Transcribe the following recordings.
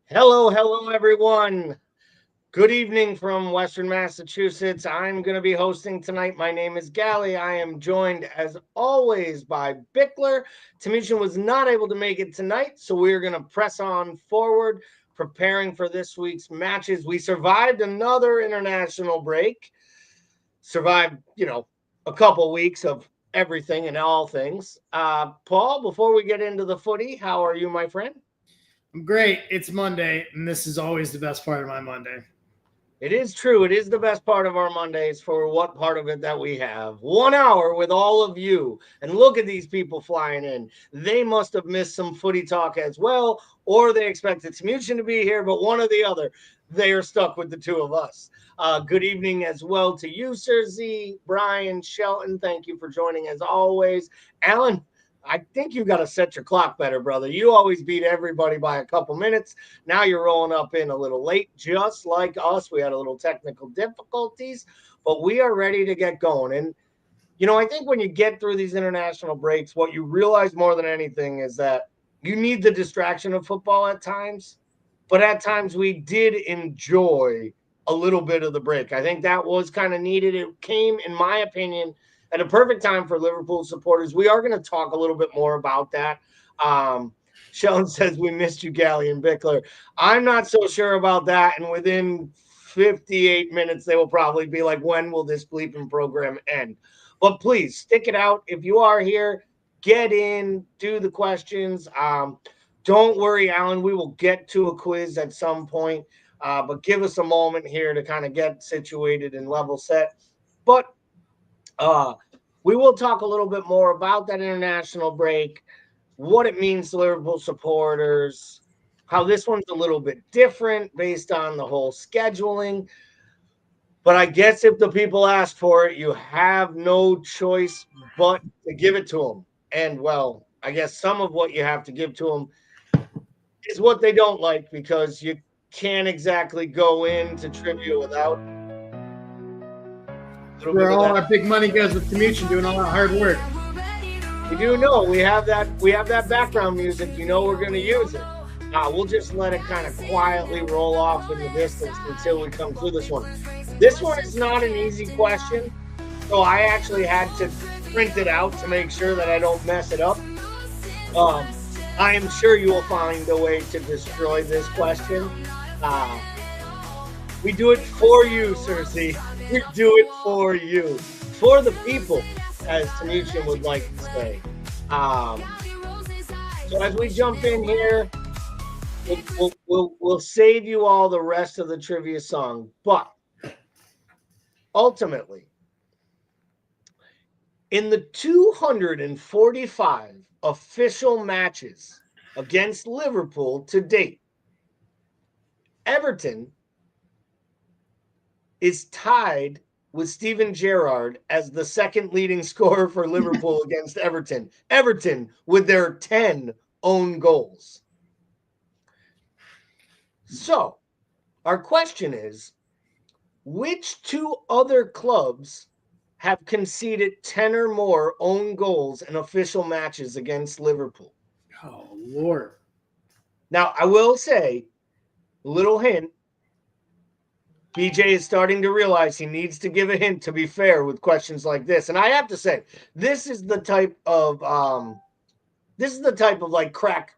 Hello, everyone. Good evening from Western Massachusetts. I'm going to be hosting tonight. My name is Gally. I am joined, as always, by Bickler. Tamisha was not able to make it tonight, so we're going to press on forward, preparing for this week's matches. We survived another international break, survived, a couple weeks of everything and all things. Paul, before we get into the footy, how are you, my friend? I'm great. It's Monday, and this is always the best part of my Monday. It is true. It is the best part of our Mondays for what part of it that we have. 1 hour with all of you. And look at these people flying in. They must have missed some footy talk as well, or they expected Smution to be here, but one or the other. They are stuck with the two of us. Good evening as well to you, Sir Z, Brian, Shelton. Thank you for joining as always. Alan, I think you got to set your clock better, brother. You always beat everybody by a couple minutes. Now you're rolling up in a little late, just like us. We had a little technical difficulties, but we are ready to get going. And, I think when you get through these international breaks, what you realize more than anything is that you need the distraction of football at times, but at times we did enjoy a little bit of the break. I think that was kind of needed. It came, in my opinion, at a perfect time for Liverpool supporters. We are going to talk a little bit more about that. Sheldon says we missed you, Gally and Bickler. I'm not so sure about that. And within 58 minutes, they will probably be like, when will this bleeping program end? But please stick it out. If you are here, get in, do the questions. Don't worry, Alan. We will get to a quiz at some point. But give us a moment here to kind of get situated and level set. But we will talk a little bit more about that international break, what it means to Liverpool supporters, how this one's a little bit different based on the whole scheduling. But I guess if the people ask for it, you have no choice but to give it to them. And, well, I guess some of what you have to give to them is what they don't like, because you can't exactly go into trivia without Where all our big money goes with Commution doing all that hard work. We do know we have that background music. We're going to use it. We'll just let it kind of quietly roll off in the distance until we come through this one. This one is not an easy question, so I actually had to print it out to make sure that I don't mess it up. I am sure you will find a way to destroy this question. We do it for you, Cersei. We do it for you. For the people, as Tanisha would like to say. So as we jump in here, we'll save you all the rest of the trivia song. But ultimately, in the 245 official matches against Liverpool to date, Everton is tied with Steven Gerrard as the second leading scorer for Liverpool against Everton. Everton with their 10 own goals. So, our question is, which two other clubs have conceded 10 or more own goals in official matches against Liverpool? Oh, Lord. Now, I will say, little hint, BJ is starting to realize he needs to give a hint to be fair with questions like this. And I have to say, this is the type of like crack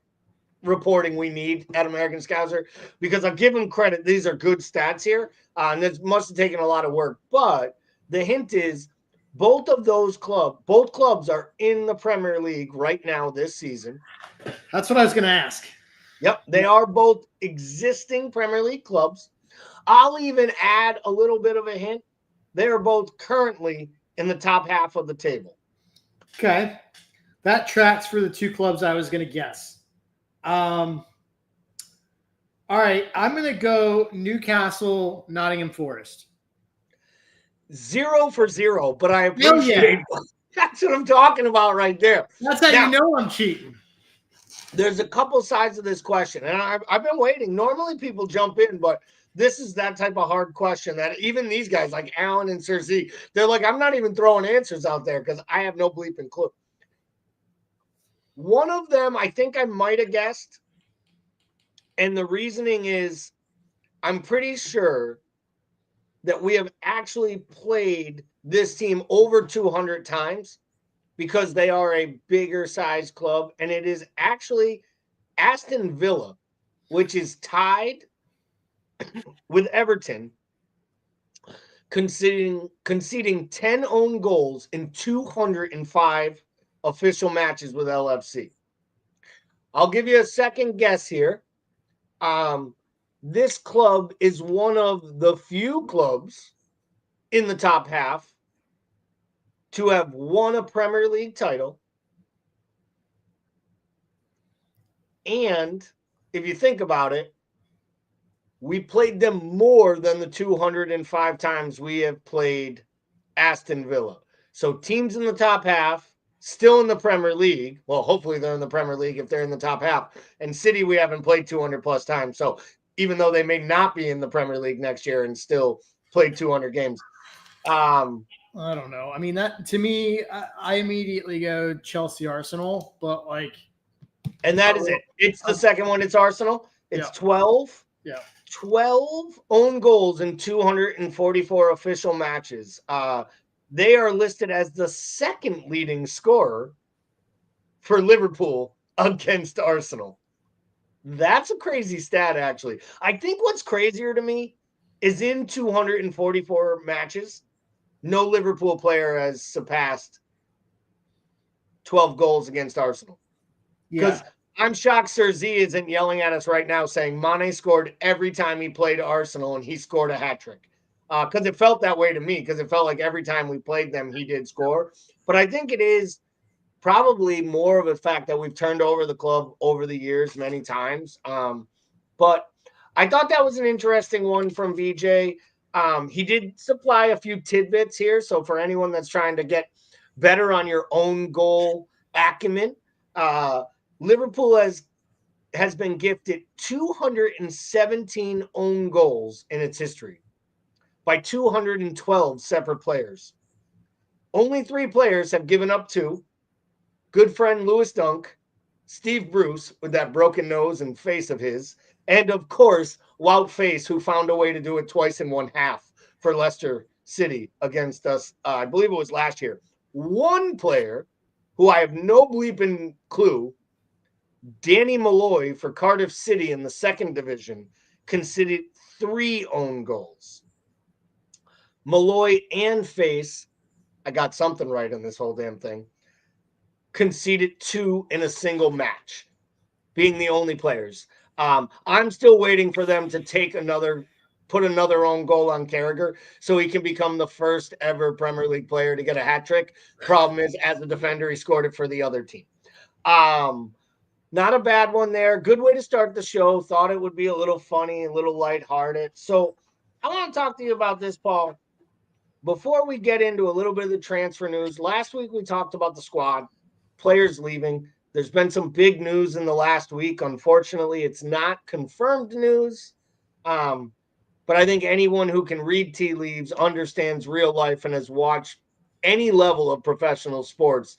reporting we need at American Scouser, because I'll give him credit. These are good stats here. And this must have taken a lot of work. But the hint is both clubs are in the Premier League right now this season. That's what I was going to ask. Yep, they are both existing Premier League clubs. I'll even add a little bit of a hint. They are both currently in the top half of the table. Okay. That tracks for the two clubs I was going to guess. All right. I'm going to go Newcastle, Nottingham Forest. 0 for 0, but I appreciate That's what I'm talking about right there. That's how you know I'm cheating. There's a couple sides of this question, and I've been waiting. Normally people jump in, but this is that type of hard question that even these guys like Alan and Sir Z, they're like, I'm not even throwing answers out there because I have no bleeping clue. One of them, I think I might have guessed, And the reasoning is I'm pretty sure that we have actually played this team over 200 times because they are a bigger size club. And it is actually Aston Villa, which is tied with Everton, conceding 10 own goals in 205 official matches with LFC. I'll give you a second guess here. This club is one of the few clubs in the top half to have won a Premier League title. And if you think about it, we played them more than the 205 times we have played Aston Villa. So teams in the top half, still in the Premier League. Well, hopefully they're in the Premier League if they're in the top half. And City, we haven't played 200 plus times. So even though they may not be in the Premier League next year and still played 200 games. I don't know. I mean, that to me, I immediately go Chelsea Arsenal, but like, and that is it. It's the second one. It's Arsenal. It's 12. Yeah. 12 own goals in 244 official matches. They are listed as the second leading scorer for Liverpool against Arsenal. That's a crazy stat, actually. I think what's crazier to me is in 244 matches, no Liverpool player has surpassed 12 goals against Arsenal. Because I'm shocked Sir Z isn't yelling at us right now saying Mane scored every time he played Arsenal and he scored a hat trick. Because it felt that way to me, because it felt like every time we played them, he did score. But I think it is probably more of a fact that we've turned over the club over the years many times. But I thought that was an interesting one from VJ. He did supply a few tidbits here. So for anyone that's trying to get better on your own goal acumen, Liverpool has been gifted 217 own goals in its history by 212 separate players. Only 3 players have given up 2. Good friend Lewis Dunk, Steve Bruce with that broken nose and face of his, and of course, Wout Face, who found a way to do it twice in one half for Leicester City against us. I believe it was last year. One player who I have no bleeping clue, Danny Malloy for Cardiff City in the second division, conceded 3 own goals. Malloy and Face, I got something right on this whole damn thing, conceded 2 in a single match, being the only players. I'm still waiting for them to put another own goal on Carragher so he can become the first ever Premier League player to get a hat trick. Problem is, as a defender, he scored it for the other team. Not a bad one there. Good way to start the show. Thought it would be a little funny, a little lighthearted. So I want to talk to you about this, Paul. Before we get into a little bit of the transfer news, last week we talked about the squad, players leaving. There's been some big news in the last week. Unfortunately, it's not confirmed news. But I think anyone who can read tea leaves understands real life and has watched any level of professional sports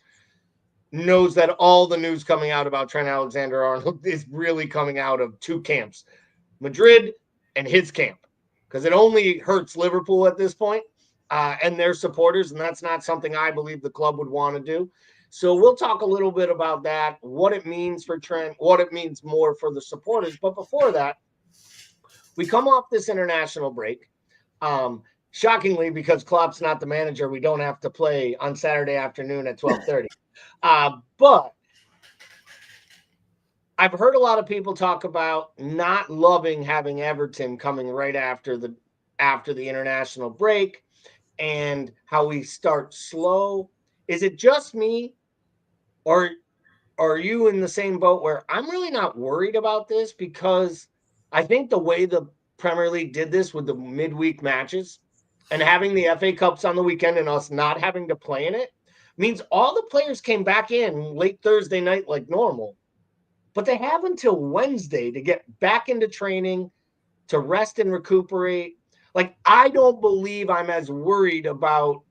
knows that all the news coming out about Trent Alexander-Arnold is really coming out of 2 camps, Madrid and his camp, because it only hurts Liverpool at this point and their supporters, and that's not something I believe the club would want to do. So we'll talk a little bit about that, what it means for Trent, what it means more for the supporters. But before that, we come off this international break. Shockingly, because Klopp's not the manager, we don't have to play on Saturday afternoon at 12:30. But I've heard a lot of people talk about not loving having Everton coming right after the international break and how we start slow. Is it just me, or are you in the same boat where I'm really not worried about this? Because I think the way the Premier League did this with the midweek matches and having the FA Cups on the weekend and us not having to play in it means all the players came back in late Thursday night like normal, but they have until Wednesday to get back into training, to rest and recuperate. Like, I don't believe I'm as worried about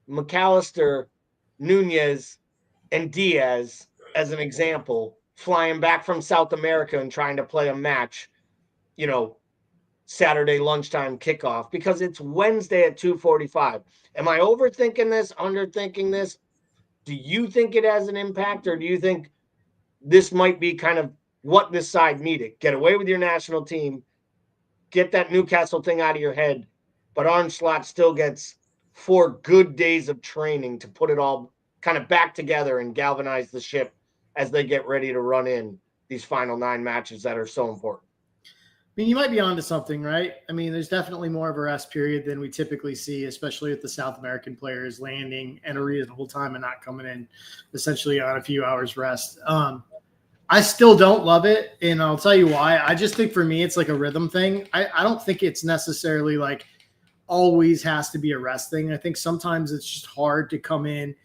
McAllister, Nunez, and Diaz as an example flying back from South America and trying to play a match, Saturday lunchtime kickoff because it's Wednesday at 2:45. Am I overthinking this, underthinking this? Do you think it has an impact, or do you think this might be kind of what this side needed? Get away with your national team, get that Newcastle thing out of your head, but Orange Slot still gets 4 good days of training to put it all kind of back together and galvanize the ship as they get ready to run in these final 9 matches that are so important. I mean, you might be onto something, right? I mean, there's definitely more of a rest period than we typically see, especially with the South American players landing at a reasonable time and not coming in essentially on a few hours rest. I still don't love it, and I'll tell you why. I just think for me, it's like a rhythm thing. I don't think it's necessarily like always has to be a rest thing. I think sometimes it's just hard to come in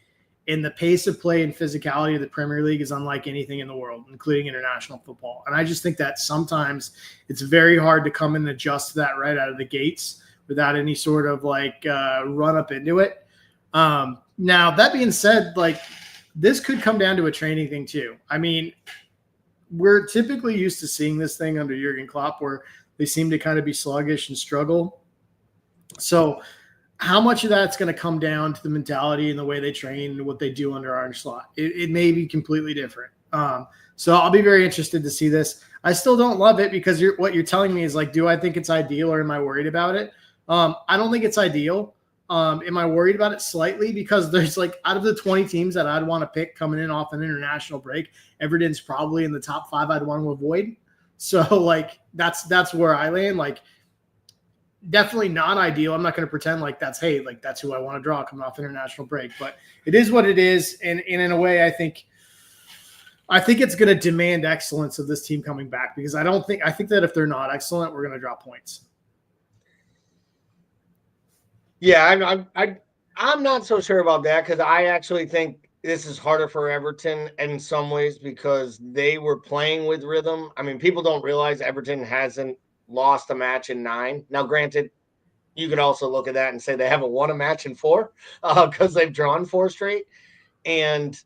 the pace of play and physicality of the Premier League is unlike anything in the world, including international football. And I just think that sometimes it's very hard to come and adjust to that right out of the gates without any sort of like run up into it. Now, that being said, like this could come down to a training thing too. I mean, we're typically used to seeing this thing under Jurgen Klopp where they seem to kind of be sluggish and struggle. So how much of that's going to come down to the mentality and the way they train and what they do under Orange Slot? It may be completely different. So I'll be very interested to see this. I still don't love it because what you're telling me is like, do I think it's ideal or am I worried about it? I don't think it's ideal. Am I worried about it slightly? Because there's like out of the 20 teams that I'd want to pick coming in off an international break, Everton's probably in the top 5 I'd want to avoid. So like that's where I land. Like definitely not ideal. I'm not going to pretend like that's who I want to draw coming off international break, but it is what it is. And in a way, I think it's going to demand excellence of this team coming back because I think that if they're not excellent, we're going to drop points. Yeah, I'm not so sure about that because I actually think this is harder for Everton in some ways because they were playing with rhythm. I mean, people don't realize Everton hasn't lost a match in 9. Now, granted, you could also look at that and say they haven't won a match in 4 because they've drawn 4 straight. And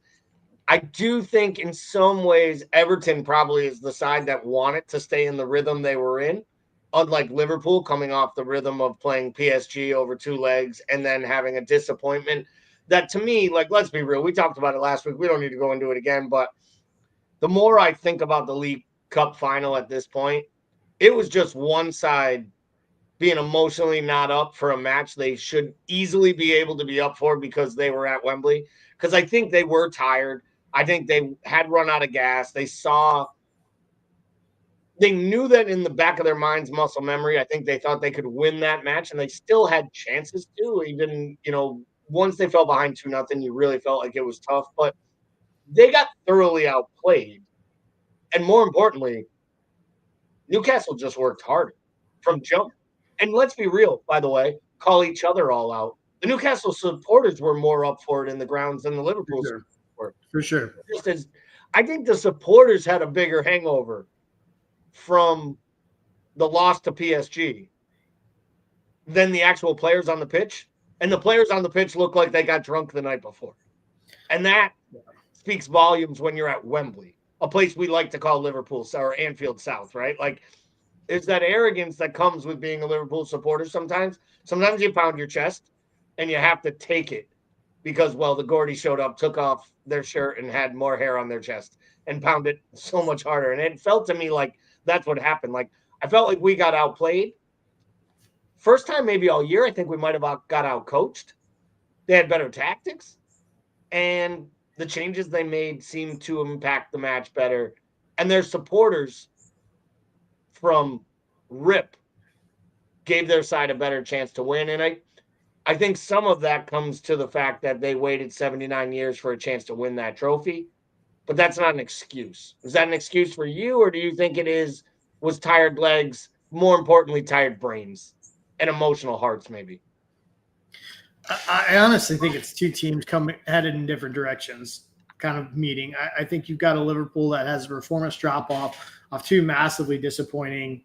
I do think in some ways Everton probably is the side that wanted to stay in the rhythm they were in, unlike Liverpool coming off the rhythm of playing PSG over 2 legs and then having a disappointment that to me, like, let's be real, we talked about it last week. We don't need to go into it again, but the more I think about the League Cup final at this point, it was just one side being emotionally not up for a match they should easily be able to be up for because they were at Wembley. Because I think they were tired. I think they had run out of gas. They knew that in the back of their minds, muscle memory. I think they thought they could win that match, and they still had chances to. Even, once they fell behind 2-0, you really felt like it was tough. But they got thoroughly outplayed. And more importantly, Newcastle just worked harder from jump. And let's be real, by the way, call each other all out. The Newcastle supporters were more up for it in the grounds than the Liverpool supporters were. For sure. Just as I think the supporters had a bigger hangover from the loss to PSG than the actual players on the pitch. And the players on the pitch look like they got drunk the night before. And that speaks volumes when you're at Wembley, a place we like to call Liverpool or Anfield South, right? Like, there's that arrogance that comes with being a Liverpool supporter sometimes. Sometimes you pound your chest and you have to take it because, well, the Gordy showed up, took off their shirt and had more hair on their chest and pounded so much harder. And it felt to me like that's what happened. Like, I felt like we got outplayed. First time maybe all year, I think we might have got outcoached. They had better tactics. And the changes they made seemed to impact the match better. And their supporters from rip gave their side a better chance to win. And I think some of that comes to the fact that they waited 79 years for a chance to win that trophy. But that's not an excuse. Is that an excuse for you, or do you think it was tired legs, more importantly, tired brains and emotional hearts maybe? I honestly think it's 2 teams headed in different directions kind of meeting. I think you've got a Liverpool that has a performance drop-off of 2 massively disappointing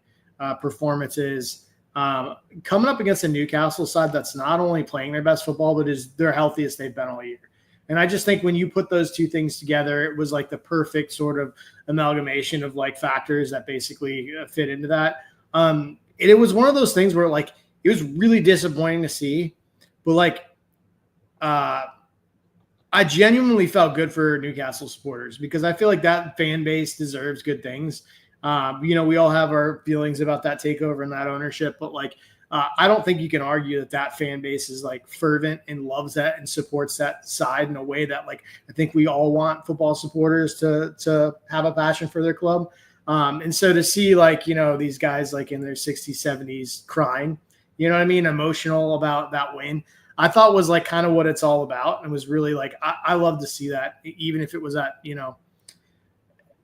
performances. Coming up against a Newcastle side that's not only playing their best football, but is their healthiest they've been all year. And I just think when you put those two things together, it was like the perfect sort of amalgamation of like factors that basically fit into that. It was one of those things where like it was really disappointing to see, but like I genuinely felt good for Newcastle supporters because I feel like that fan base deserves good things. We all have our feelings about that takeover and that ownership, but like I don't think you can argue that fan base is like fervent and loves that and supports that side in a way that like I think we all want football supporters to have a passion for their club. And so to see like, these guys like in their 60s, 70s crying, emotional about that win, I thought was like kind of what it's all about. And was really like, I love to see that, even if it was at, even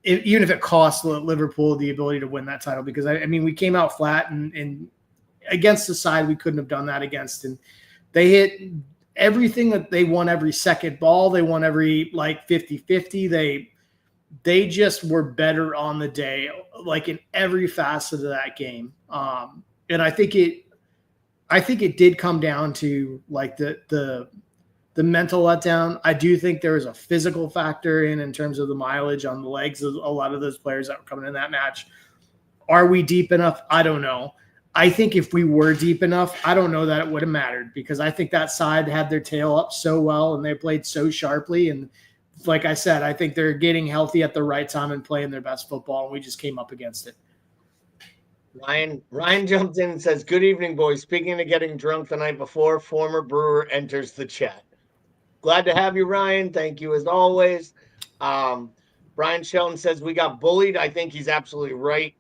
if it cost Liverpool the ability to win that title, because I mean, we came out flat and against the side we couldn't have done that against. And they hit everything that they won every second ball. They won every like 50-50. They just were better on the day, like in every facet of that game. And I think it did come down to like the mental letdown. I do think there was a physical factor in terms of the mileage on the legs of a lot of those players that were coming in that match. Are we deep enough? I don't know. I think if we were deep enough, I don't know that it would have mattered, because I think that side had their tail up so well and they played so sharply. And like I said, I think they're getting healthy at the right time and playing their best football, and we just came up against it. Ryan jumped in and says, "Good evening, boys. Speaking of getting drunk the night before, former Brewer enters the chat." Glad to have you, Ryan. Thank you as always. Brian Shelton says, "We got bullied." I think he's absolutely right.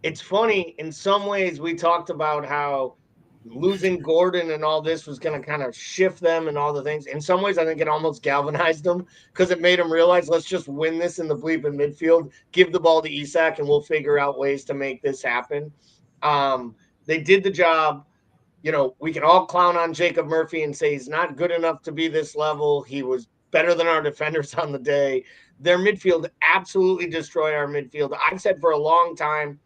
It's funny, in some ways we talked about how losing Gordon and all this was going to kind of shift them and all the things. In some ways, I think it almost galvanized them, because it made them realize, let's just win this in the bleeping midfield, give the ball to Isak, and we'll figure out ways to make this happen. They did the job. We can all clown on Jacob Murphy and say he's not good enough to be this level. He was better than our defenders on the day. Their midfield absolutely destroyed our midfield. I've said for a long time,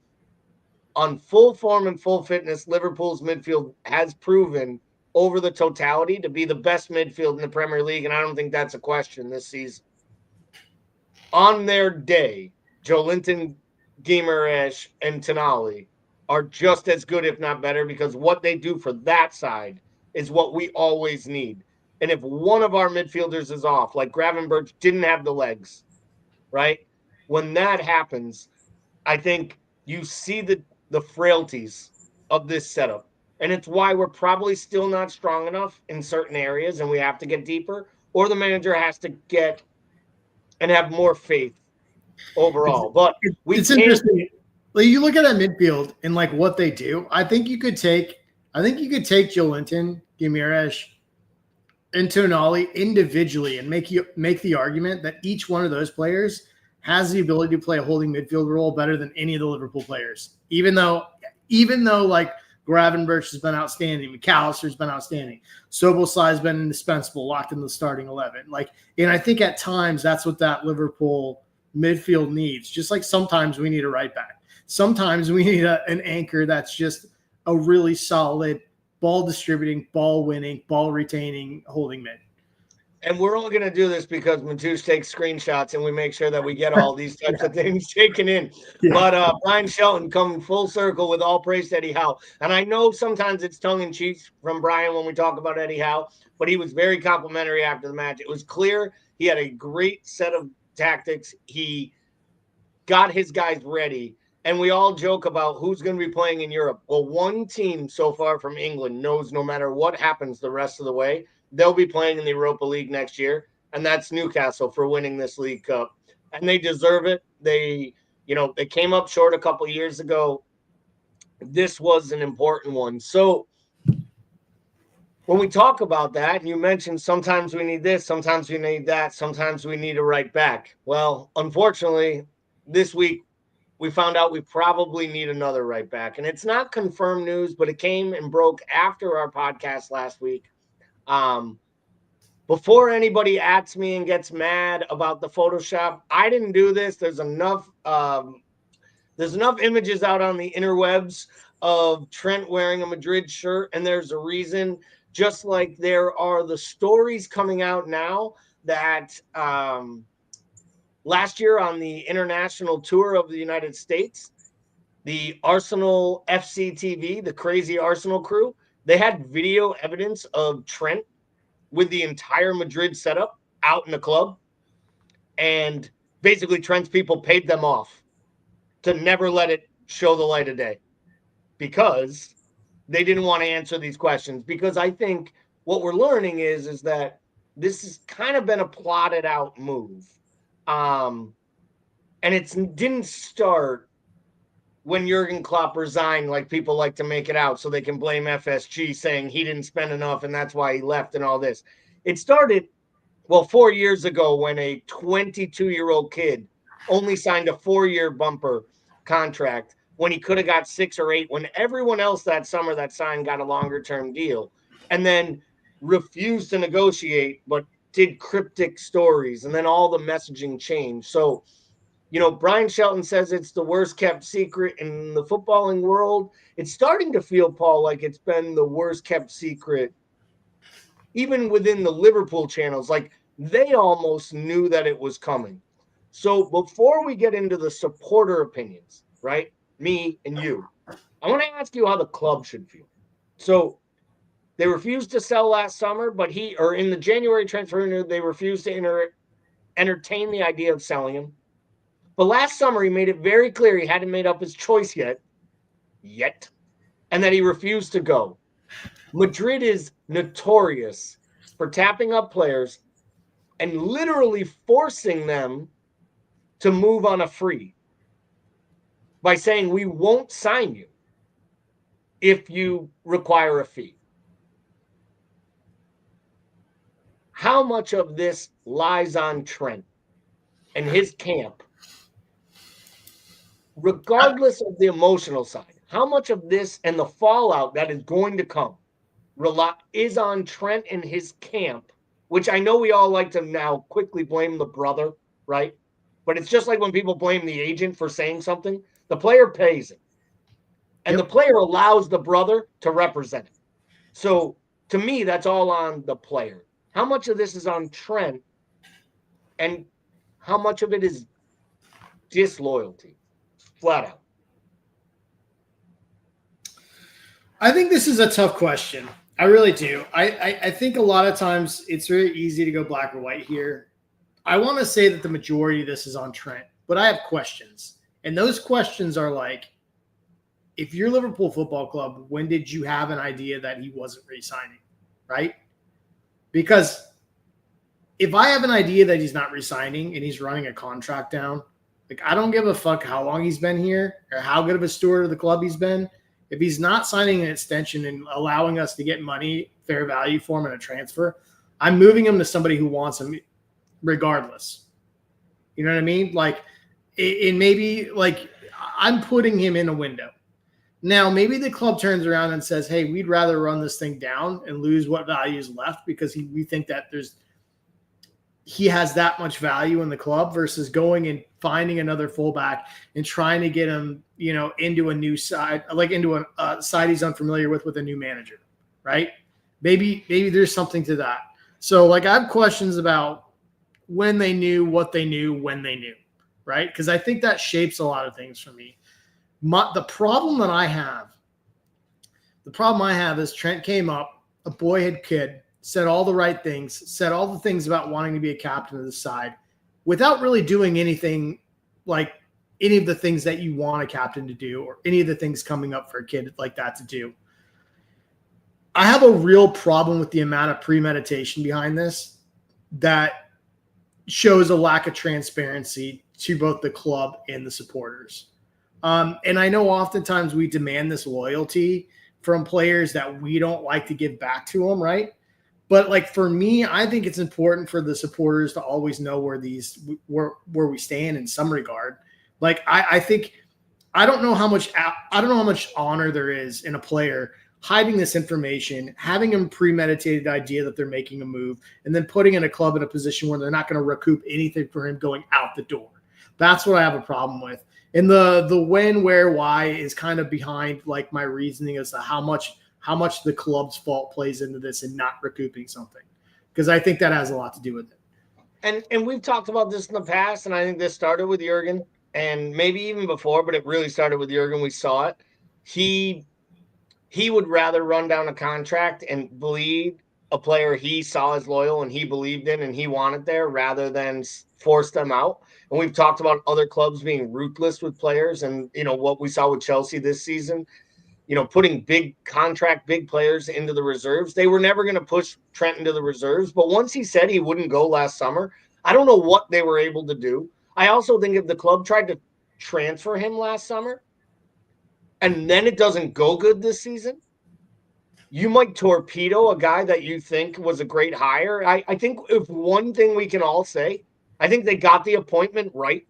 on full form and full fitness, Liverpool's midfield has proven over the totality to be the best midfield in the Premier League, and I don't think that's a question this season. On their day, Joelinton, Guimaraes, and Tonali are just as good, if not better, because what they do for that side is what we always need. And if one of our midfielders is off, like Gravenberch didn't have the legs, right? When that happens, I think you see the frailties of this setup. And it's why we're probably still not strong enough in certain areas and we have to get deeper, or the manager has to get and have more faith overall. But it's interesting. Like, you look at that midfield and like what they do. I think you could take Joelinton, Guimaraes, and Tonali individually and make the argument that each one of those players has the ability to play a holding midfield role better than any of the Liverpool players. Even though like Gravenberch has been outstanding, McAllister's been outstanding, Szoboszlai's been indispensable, locked in the starting 11. And I think at times that's what that Liverpool midfield needs. Just like sometimes we need a right back. Sometimes we need an anchor that's just a really solid ball distributing, ball winning, ball retaining holding mid. And we're all going to do this because Matoush takes screenshots and we make sure that we get all these types of things taken in. Yeah. But Brian Shelton coming full circle with all praise to Eddie Howe. And I know sometimes it's tongue-in-cheek from Brian when we talk about Eddie Howe, but he was very complimentary after the match. It was clear he had a great set of tactics. He got his guys ready. And we all joke about who's going to be playing in Europe. Well, one team so far from England knows no matter what happens the rest of the way, they'll be playing in the Europa League next year, and that's Newcastle for winning this League Cup. And they deserve it. They came up short a couple of years ago. This was an important one. So when we talk about that, you mentioned sometimes we need this, sometimes we need that, sometimes we need a right back. Well, unfortunately, this week we found out we probably need another right back. And it's not confirmed news, but it came and broke after our podcast last week. Before anybody ats me and gets mad about the Photoshop, I didn't do this. There's enough images out on the interwebs of Trent wearing a Madrid shirt, and there's a reason. Just like there are the stories coming out now that last year on the international tour of the United States, the Arsenal FC TV, the crazy Arsenal crew, they had video evidence of Trent with the entire Madrid setup out in the club. And basically, Trent's people paid them off to never let it show the light of day because they didn't want to answer these questions. Because I think what we're learning is that this has kind of been a plotted out move. And it didn't start when Jurgen Klopp resigned, like people like to make it out, so they can blame FSG saying he didn't spend enough and that's why he left and all this. It started, 4 years ago when a 22-year-old kid only signed a 4-year bumper contract when he could have got 6 or 8, when everyone else that summer that signed got a longer-term deal, and then refused to negotiate but did cryptic stories, and then all the messaging changed. So, Brian Shelton says it's the worst kept secret in the footballing world. It's starting to feel, Paul, like it's been the worst kept secret even within the Liverpool channels. Like, they almost knew that it was coming. So before we get into the supporter opinions, right, me and you, I want to ask you how the club should feel. So they refused to sell last summer, but in the January transfer window, they refused to entertain the idea of selling him. But last summer, he made it very clear he hadn't made up his choice yet, and that he refused to go. Madrid is notorious for tapping up players and literally forcing them to move on a free by saying, we won't sign you if you require a fee. How much of this lies on Trent and his camp, regardless of the emotional side? How much of this and the fallout that is going to come is on Trent and his camp, which I know we all like to now quickly blame the brother, right? But it's just like when people blame the agent for saying something, the player pays it. And the player allows the brother to represent it. So to me, that's all on the player. How much of this is on Trent and how much of it is disloyalty? Flat out. I think this is a tough question. I really do. I think a lot of times it's very easy to go black or white here. I want to say that the majority of this is on Trent, but I have questions. And those questions are like, if you're Liverpool Football Club, when did you have an idea that he wasn't re-signing, right? Because if I have an idea that he's not re-signing and he's running a contract down, like, I don't give a fuck how long he's been here or how good of a steward of the club he's been. If he's not signing an extension and allowing us to get money, fair value for him in a transfer, I'm moving him to somebody who wants him regardless. You know what I mean? Like, it maybe, like, I'm putting him in a window. Now, maybe the club turns around and says, hey, we'd rather run this thing down and lose what value is left because we think that he has that much value in the club versus going and finding another fullback and trying to get him, into a new side, like into a side he's unfamiliar with a new manager, right? Maybe there's something to that. So, like, I have questions about when they knew, what they knew, when they knew, right? Because I think that shapes a lot of things for me. The problem I have is Trent came up, a boyhood kid, said all the right things, said all the things about wanting to be a captain of the side without really doing anything like any of the things that you want a captain to do or any of the things coming up for a kid like that to do. I have a real problem with the amount of premeditation behind this that shows a lack of transparency to both the club and the supporters. And I know oftentimes we demand this loyalty from players that we don't like to give back to them, right? But, like, for me, I think it's important for the supporters to always know where we stand in some regard. Like, I think I don't know how much honor there is in a player hiding this information, having a premeditated idea that they're making a move, and then putting in a club in a position where they're not going to recoup anything for him going out the door. That's what I have a problem with. And the when, where, why is kind of behind, like, my reasoning as to how much the club's fault plays into this and not recouping something, because I think that has a lot to do with it. And we've talked about this in the past, and I think this started with Jurgen, and maybe even before, but it really started with Jurgen. We saw it. He he would rather run down a contract and bleed a player he saw as loyal and he believed in and he wanted there rather than force them out. And we've talked about other clubs being ruthless with players, and what we saw with Chelsea this season, putting big contract, big players into the reserves. They were never going to push Trent into the reserves. But once he said he wouldn't go last summer, I don't know what they were able to do. I also think if the club tried to transfer him last summer and then it doesn't go good this season, you might torpedo a guy that you think was a great hire. I think if one thing we can all say, I think they got the appointment right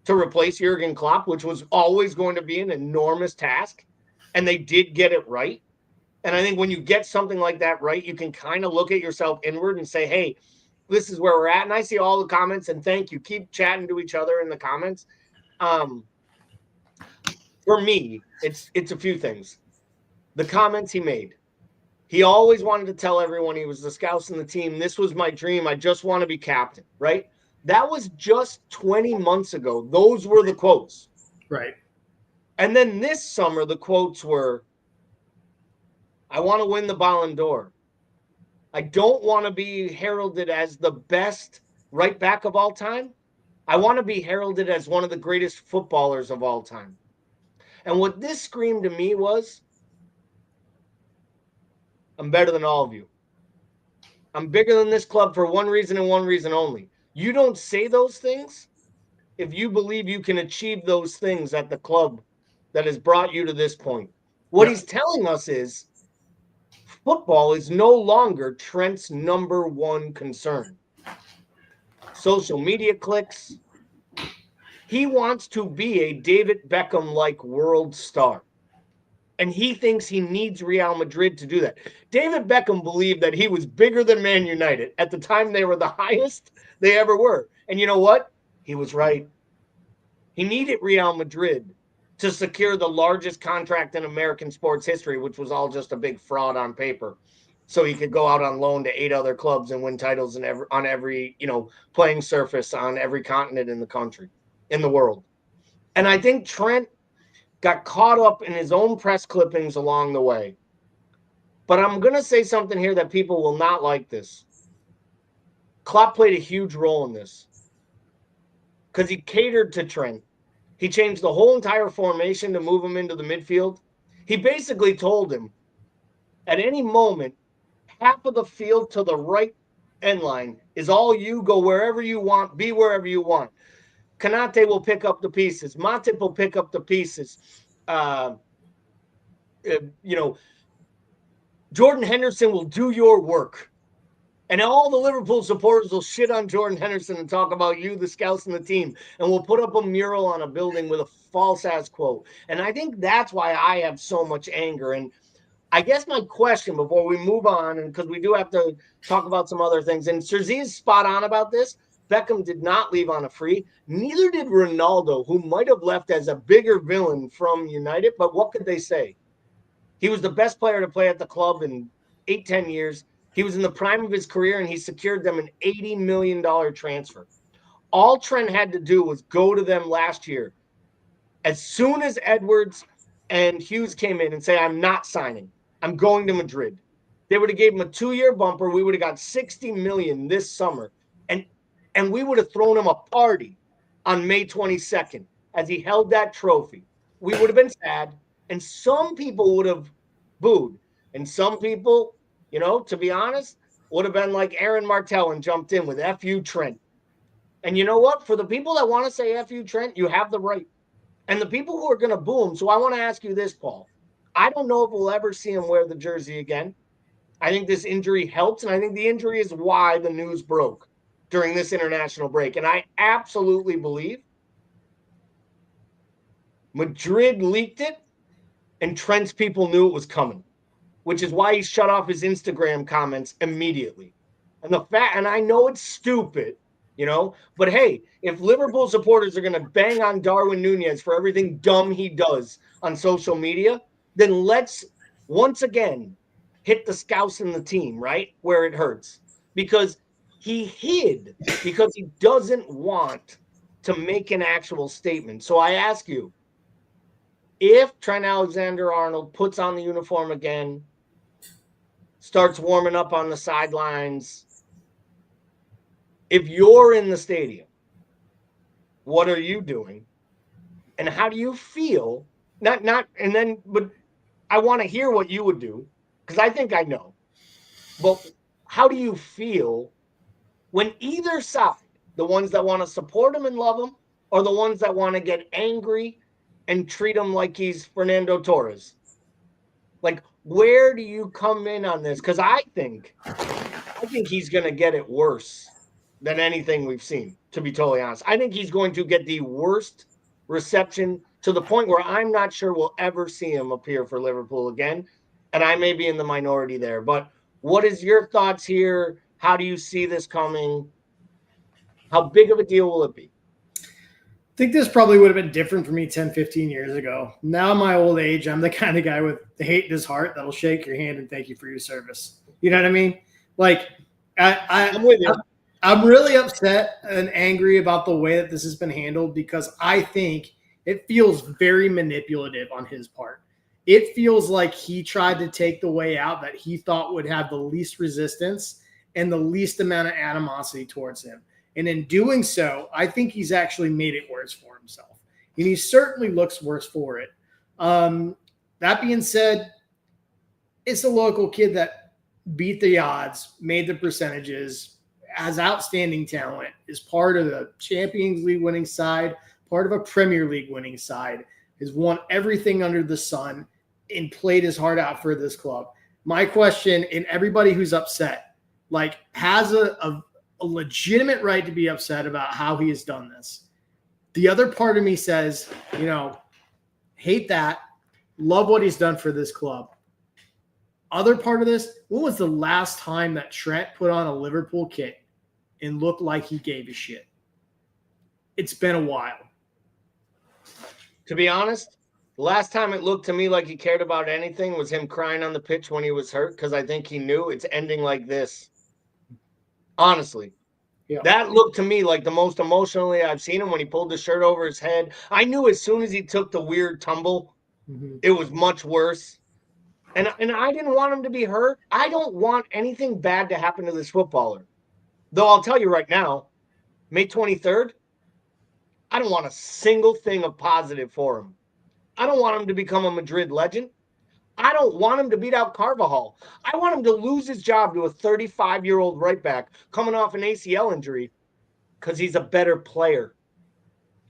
to replace Jurgen Klopp, which was always going to be an enormous task. And they did get it right. And I think when you get something like that right, you can kind of look at yourself inward and say, hey, this is where we're at. And I see all the comments, and thank you. Keep chatting to each other in the comments. For me, it's a few things. The comments he made. He always wanted to tell everyone he was the scouts in the team. This was my dream. I just want to be captain, right? That was just 20 months ago. Those were the quotes. Right. And then this summer, the quotes were, I want to win the Ballon d'Or. I don't want to be heralded as the best right back of all time. I want to be heralded as one of the greatest footballers of all time. And what this screamed to me was, I'm better than all of you. I'm bigger than this club for one reason and one reason only. You don't say those things if you believe you can achieve those things at the club that has brought you to this point. What he's telling us is football is no longer Trent's number one concern. Social media clicks. He wants to be a David Beckham-like world star. And he thinks he needs Real Madrid to do that. David Beckham believed that he was bigger than Man United. At the time, they were the highest they ever were. And you know what? He was right. He needed Real Madrid to secure the largest contract in American sports history, which was all just a big fraud on paper. So he could go out on loan to 8 other clubs and win titles on every playing surface on every continent in the country, in the world. And I think Trent got caught up in his own press clippings along the way. But I'm going to say something here that people will not like this. Klopp played a huge role in this because he catered to Trent. He changed the whole entire formation to move him into the midfield. He basically told him, at any moment, half of the field to the right end line is all you. Go wherever you want, be wherever you want. Konate will pick up the pieces. Matip will pick up the pieces. Jordan Henderson will do your work. And all the Liverpool supporters will shit on Jordan Henderson and talk about you, the scouts and the team. And we'll put up a mural on a building with a false-ass quote. And I think that's why I have so much anger. And I guess my question before we move on, and because we do have to talk about some other things, and Serzi is spot on about this, Beckham did not leave on a free. Neither did Ronaldo, who might have left as a bigger villain from United. But what could they say? He was the best player to play at the club in 8-10 years. He was in the prime of his career, and he secured them an $80 million transfer. All Trent had to do was go to them last year. As soon as Edwards and Hughes came in and say, I'm not signing, I'm going to Madrid. They would have gave him a 2-year bumper. We would have got $60 million this summer. And we would have thrown him a party on May 22nd as he held that trophy. We would have been sad, and some people would have booed. And some people, to be honest, would have been like Aaron Martell and jumped in with F.U. Trent. And you know what? For the people that want to say F.U. Trent, you have the right. And the people who are going to boo him, so I want to ask you this, Paul. I don't know if we'll ever see him wear the jersey again. I think this injury helps, and I think the injury is why the news broke during this international break. And I absolutely believe Madrid leaked it, and Trent's people knew it was coming, which is why he shut off his Instagram comments immediately. And I know it's stupid, but hey, if Liverpool supporters are going to bang on Darwin Nunez for everything dumb he does on social media, then let's once again hit the scouts in the team, right? Where it hurts. Because he hid because he doesn't want to make an actual statement. So I ask you, if Trent Alexander-Arnold puts on the uniform again, starts warming up on the sidelines, if you're in the stadium, what are you doing? And how do you feel? But I want to hear what you would do, because I think I know. But how do you feel when either side, the ones that want to support him and love him, or the ones that want to get angry and treat him like he's Fernando Torres? Like, where do you come in on this? Because I think he's going to get it worse than anything we've seen, to be totally honest. I think he's going to get the worst reception, to the point where I'm not sure we'll ever see him appear for Liverpool again. And I may be in the minority there. But what is your thoughts here? How do you see this coming? How big of a deal will it be? I think this probably would have been different for me 10, 15 years ago. Now, in my old age, I'm the kind of guy with the hate in his heart that'll shake your hand and thank you for your service. You know what I mean? Like, I'm with you. I'm really upset and angry about the way that this has been handled, because I think it feels very manipulative on his part. It feels like he tried to take the way out that he thought would have the least resistance and the least amount of animosity towards him. And in doing so, I think he's actually made it worse for himself. And he certainly looks worse for it. That being said, it's a local kid that beat the odds, made the percentages, has outstanding talent, is part of the Champions League winning side, part of a Premier League winning side, has won everything under the sun, and played his heart out for this club. My question, and everybody who's upset, like, has a legitimate right to be upset about how he has done this. The other part of me says, hate that, love what he's done for this club. Other part of this, when was the last time that Trent put on a Liverpool kit and looked like he gave a shit? It's been a while. To be honest, the last time it looked to me like he cared about anything was him crying on the pitch when he was hurt, because I think he knew it's ending like this. Honestly. Yeah. That looked to me like the most emotionally I've seen him, when he pulled the shirt over his head. I knew as soon as he took the weird tumble, it was much worse. And I didn't want him to be hurt. I don't want anything bad to happen to this footballer. Though I'll tell you right now, May 23rd, I don't want a single thing of positive for him. I don't want him to become a Madrid legend. I don't want him to beat out Carvajal. I want him to lose his job to a 35-year-old right back coming off an ACL injury, because he's a better player.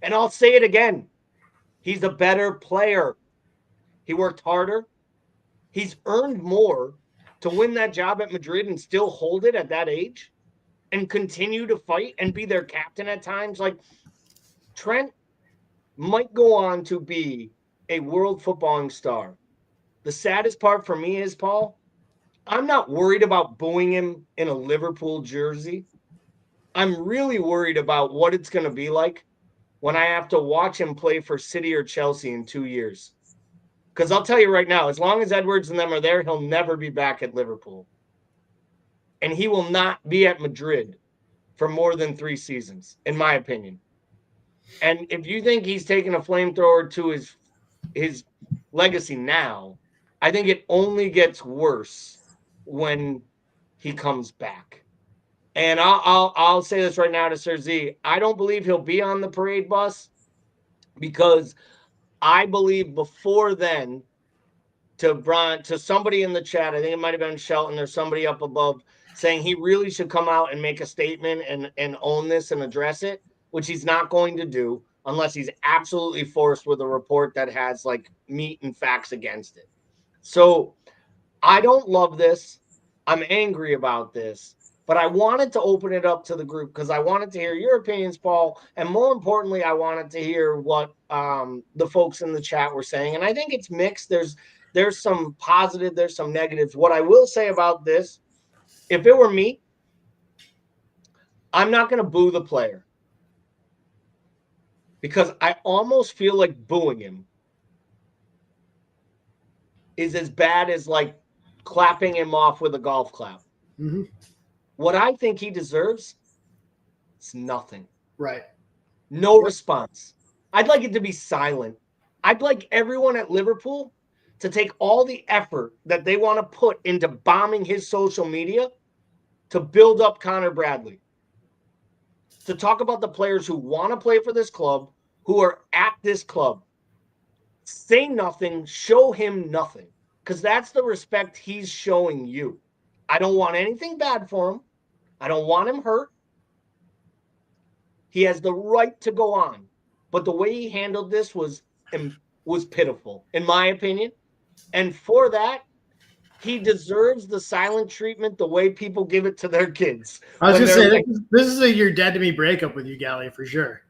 And I'll say it again. He's a better player. He worked harder. He's earned more to win that job at Madrid and still hold it at that age and continue to fight and be their captain at times. Like, Trent might go on to be a world footballing star. The saddest part for me is, Paul, I'm not worried about booing him in a Liverpool jersey. I'm really worried about what it's going to be like when I have to watch him play for City or Chelsea in 2 years. Because I'll tell you right now, as long as Edwards and them are there, he'll never be back at Liverpool. And he will not be at Madrid for more than 3 seasons, in my opinion. And if you think he's taking a flamethrower to his legacy now, I think it only gets worse when he comes back. And I'll say this right now to Sir Z. I don't believe he'll be on the parade bus, because I believe before then, to somebody in the chat, I think it might have been Shelton or somebody up above, saying he really should come out and make a statement and own this and address it, which he's not going to do unless he's absolutely forced with a report that has like meat and facts against it. So I don't love this. I'm angry about this, but I wanted to open it up to the group because I wanted to hear your opinions, Paul. And more importantly, I wanted to hear what the folks in the chat were saying. And I think it's mixed. There's some positive, there's some negatives. What I will say about this, if it were me, I'm not going to boo the player, because I almost feel like booing him is as bad as like clapping him off with a golf clap. Mm-hmm. What I think he deserves is nothing. Right. No response. I'd like it to be silent. I'd like everyone at Liverpool to take all the effort that they want to put into bombing his social media to build up Connor Bradley, to talk about the players who want to play for this club, who are at this club. Say nothing, show him nothing, because that's the respect he's showing you. I don't want anything bad for him. I don't want him hurt. He has the right to go on. But the way he handled this was pitiful, in my opinion. And for that, he deserves the silent treatment the way people give it to their kids. I was going to say, like, this is a "you're dead to me" breakup with you, Gally, for sure.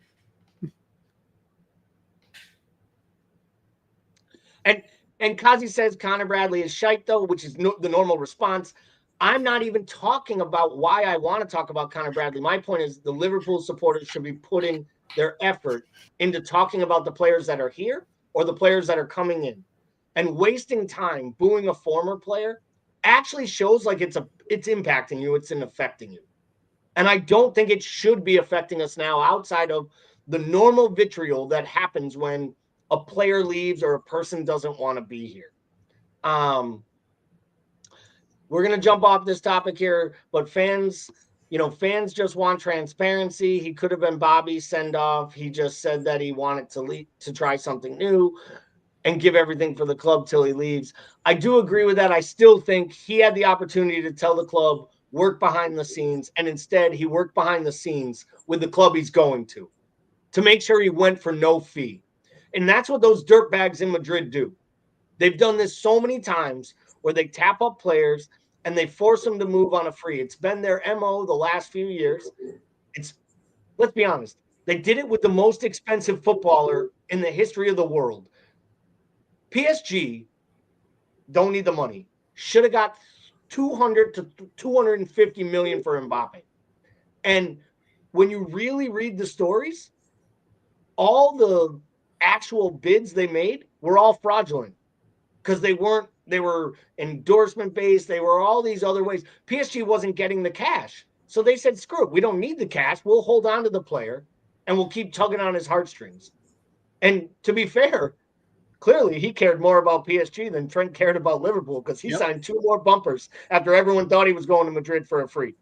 And Kazi says Connor Bradley is shite, though, which is the normal response. I'm not even talking about why I want to talk about Connor Bradley. My point is the Liverpool supporters should be putting their effort into talking about the players that are here or the players that are coming in. And wasting time booing a former player actually shows like it's impacting you, it's affecting you. And I don't think it should be affecting us now outside of the normal vitriol that happens when a player leaves or a person doesn't want to be here. We're going to jump off this topic here, but fans just want transparency. He could have been Bobby's send-off. He just said that he wanted to try something new and give everything for the club till he leaves. I do agree with that. I still think he had the opportunity to tell the club, work behind the scenes, and instead he worked behind the scenes with the club he's going to make sure he went for no fee. And that's what those dirtbags in Madrid do. They've done this so many times where they tap up players and they force them to move on a free. It's been their MO the last few years. Let's be honest, they did it with the most expensive footballer in the history of the world. PSG don't need the money. Should have got 200 to 250 million for Mbappe. And when you really read the stories, all the actual bids they made were all fraudulent because they were endorsement based. They were all these other ways. PSG wasn't getting the cash. So they said, screw it. We don't need the cash. We'll hold on to the player and we'll keep tugging on his heartstrings. And to be fair, clearly he cared more about PSG than Trent cared about Liverpool because he signed 2 more bumpers after everyone thought he was going to Madrid for a free.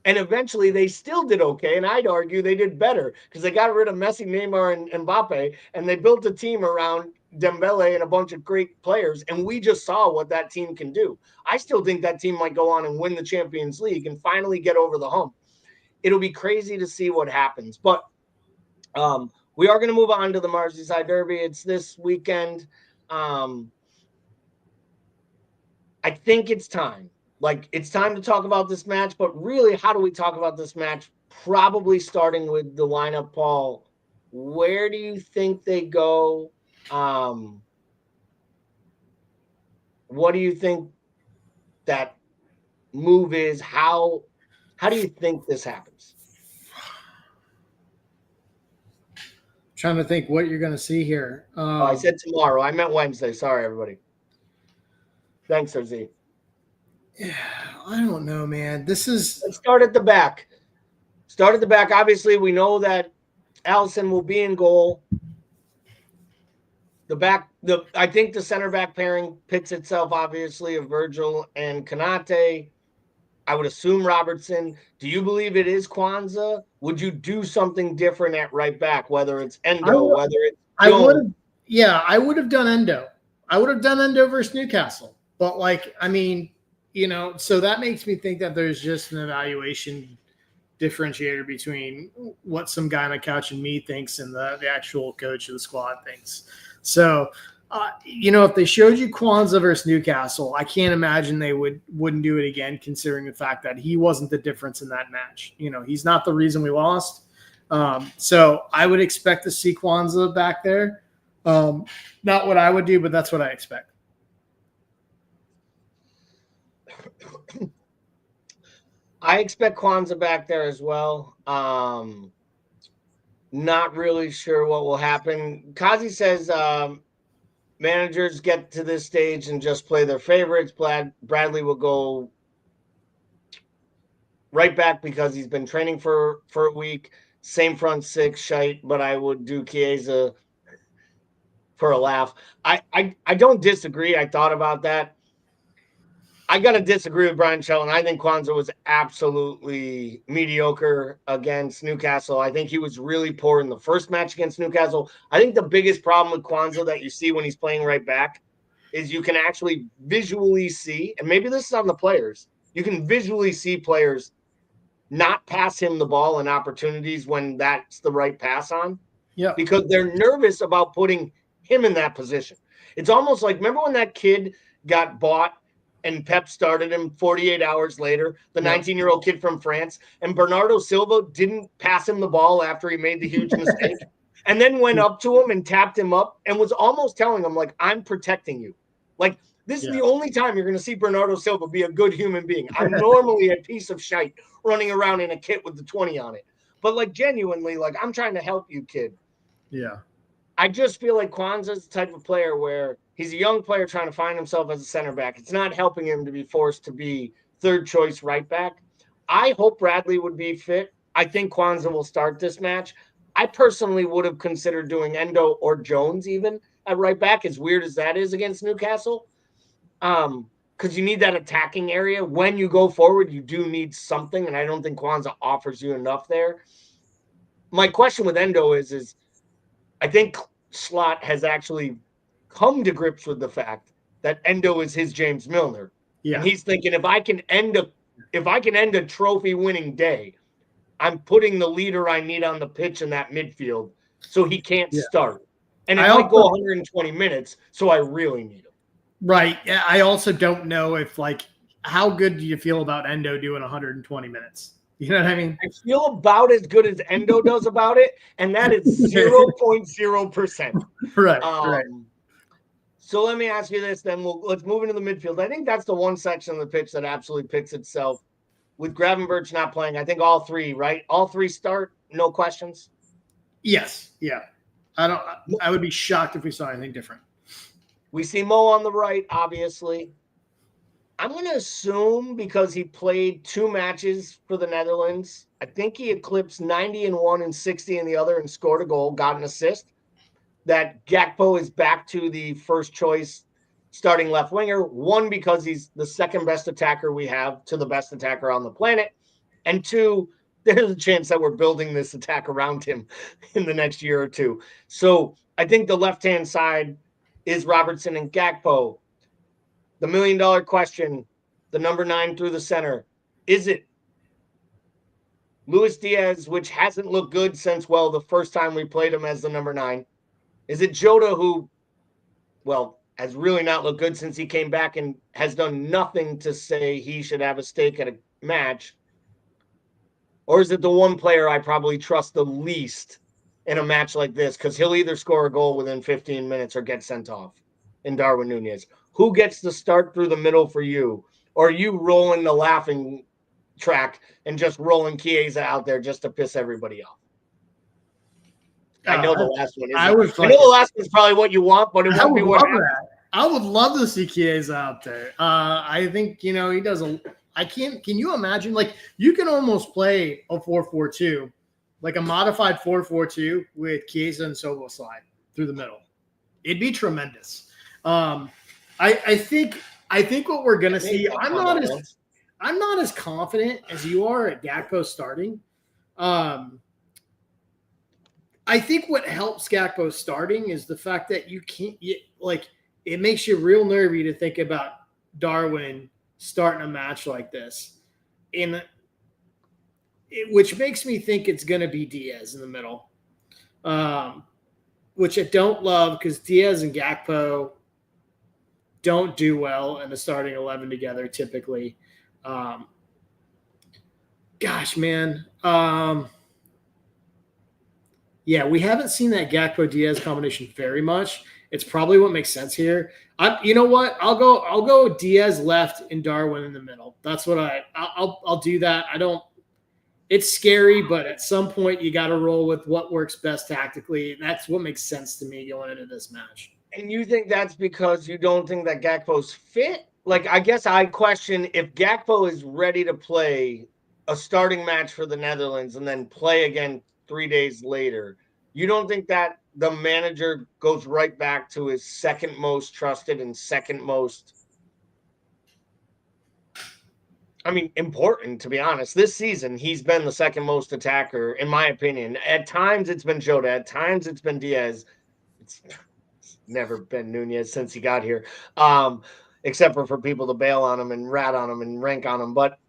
And eventually they still did okay. And I'd argue they did better because they got rid of Messi, Neymar, and Mbappe, and they built a team around Dembele and a bunch of great players. And we just saw what that team can do. I still think that team might go on and win the Champions League and finally get over the hump. It'll be crazy to see what happens. But we are going to move on to the Merseyside Derby. It's this weekend. I think it's time. Like, it's time to talk about this match, but really, how do we talk about this match? Probably starting with the lineup, Paul. Where do you think they go? What do you think that move is? How do you think this happens? Trying to think what you're going to see here. I said tomorrow. I meant Wednesday. Sorry, everybody. Thanks, RZ. Yeah, I don't know, man. Let's start at the back. Obviously, we know that Alisson will be in goal. I think the center back pairing pits itself, obviously, of Virgil and Konate. I would assume Robertson. Do you believe it is Kwanzaa? Would you do something different at right back, whether it's Endo, whether it's Jones? I would have done Endo. I would have done Endo versus Newcastle. But, so that makes me think that there's just an evaluation differentiator between what some guy on the couch and me thinks and the actual coach of the squad thinks. So, if they showed you Kwanzaa versus Newcastle, I can't imagine they wouldn't do it again, considering the fact that he wasn't the difference in that match. He's not the reason we lost. So I would expect to see Kwanzaa back there. Not what I would do, but that's what I expect. I expect Kwanzaa back there as well. Not really sure what will happen. Kazi says managers get to this stage and just play their favorites. Bradley will go right back because he's been training for a week. Same front six, shite, but I would do Chiesa for a laugh. I don't disagree. I thought about that. I got to disagree with Brian Shelton. I think Kwanzaa was absolutely mediocre against Newcastle. I think he was really poor in the first match against Newcastle. I think the biggest problem with Kwanzaa that you see when he's playing right back is you can actually visually see, and maybe this is on the players, you can visually see players not pass him the ball in opportunities when that's the right pass on. Yeah. Because they're nervous about putting him in that position. It's almost like, remember when that kid got bought and Pep started him 48 hours later, the 19-year-old kid from France, and Bernardo Silva didn't pass him the ball after he made the huge mistake, and then went up to him and tapped him up and was almost telling him, like, I'm protecting you. Like, this is the only time you're going to see Bernardo Silva be a good human being. I'm normally a piece of shite running around in a kit with the 20 on it. But, like, genuinely, like, I'm trying to help you, kid. Yeah. I just feel like Kwanzaa's the type of player where he's a young player trying to find himself as a center back. It's not helping him to be forced to be third choice right back. I hope Bradley would be fit. I think Kwanzaa will start this match. I personally would have considered doing Endo or Jones even at right back, as weird as that is against Newcastle. Because you need that attacking area. When you go forward, you do need something, and I don't think Kwanzaa offers you enough there. My question with Endo is I think Slot has actually come to grips with the fact that Endo is his James Milner. Yeah. And he's thinking, if I can end a trophy-winning day, I'm putting the leader I need on the pitch in that midfield so he can't start. And it might go 120 minutes, so I really need him. Right. I also don't know if, like, how good do you feel about Endo doing 120 minutes? You know what I mean? I feel about as good as Endo does about it, and that is 0.0%. Right. So let me ask you this, then let's move into the midfield. I think that's the one section of the pitch that absolutely picks itself. With Gravenberch not playing, I think all three, right? All three start, no questions? Yes. Yeah. I would be shocked if we saw anything different. We see Mo on the right, obviously. I'm going to assume because he played 2 matches for the Netherlands, I think he eclipsed 90 in one and 60 in the other and scored a goal, got an assist, that Gakpo is back to the first choice starting left winger. 1, because he's the second best attacker we have to the best attacker on the planet. And 2, there's a chance that we're building this attack around him in the next year or 2. So I think the left-hand side is Robertson and Gakpo. The $1 million question, the number 9 through the center, is it Luis Diaz, which hasn't looked good since, well, the first time we played him as the number 9? Is it Jota, who, well, has really not looked good since he came back and has done nothing to say he should have a stake at a match? Or is it the one player I probably trust the least in a match like this? Because he'll either score a goal within 15 minutes or get sent off in Darwin Nunez. Who gets to start through the middle for you? Or are you rolling the laughing track and just rolling Chiesa out there just to piss everybody off? I know the last one is. I know the last one's probably what you want, but it won't be what happens. I would love to see Chiesa out there. I think, he does can you imagine, like, you can almost play a 4-4-2, like a modified 4-4-2 with Chiesa and Szoboszlai through the middle. It'd be tremendous. I think what we're gonna see. I'm not as confident as you are at Gakpo starting. I think what helps Gakpo starting is the fact that it makes you real nervy to think about Darwin starting a match like this, which makes me think it's going to be Diaz in the middle, which I don't love because Diaz and Gakpo don't do well in the starting 11 together typically. Gosh, man. Yeah, we haven't seen that Gakpo-Diaz combination very much. It's probably what makes sense here. You know what? I'll go Diaz left and Darwin in the middle. That's what I'll do that. It's scary, but at some point you got to roll with what works best tactically. That's what makes sense to me going into this match. And you think that's because you don't think that Gakpo's fit? Like, I guess I question if Gakpo is ready to play a starting match for the Netherlands and then play again 3 days later, you don't think that the manager goes right back to his second most trusted and second most, important, to be honest. This season, he's been the second most attacker, in my opinion. At times, it's been Jota. At times, it's been Diaz. It's never been Nunez since he got here, except for people to bail on him and rat on him and rank on him. But,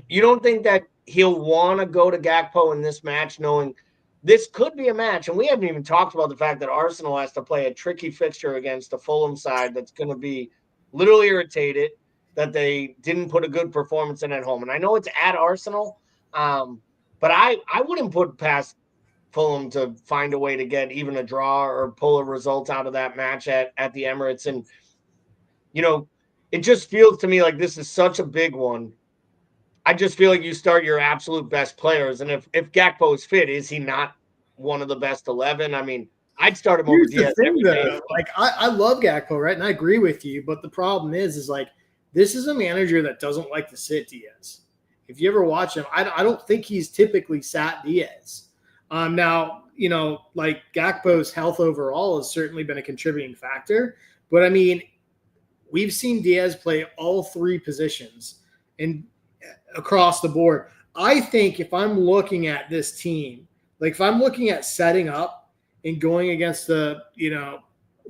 you don't think that he'll want to go to Gakpo in this match knowing this could be a match? And we haven't even talked about the fact that Arsenal has to play a tricky fixture against a Fulham side that's going to be literally irritated that they didn't put a good performance in at home. And I know it's at Arsenal, but I wouldn't put past Fulham to find a way to get even a draw or pull a result out of that match at the Emirates. And, it just feels to me like this is such a big one. I just feel like you start your absolute best players. And if Gakpo is fit, is he not one of the best 11? I'd start him over Diaz every day. I love Gakpo, right? And I agree with you. But the problem is this is a manager that doesn't like to sit Diaz. If you ever watch him, I don't think he's typically sat Diaz. Now, Gakpo's health overall has certainly been a contributing factor. But, we've seen Diaz play all three positions and across the board. I think if I'm looking at this team, if I'm looking at setting up and going against the,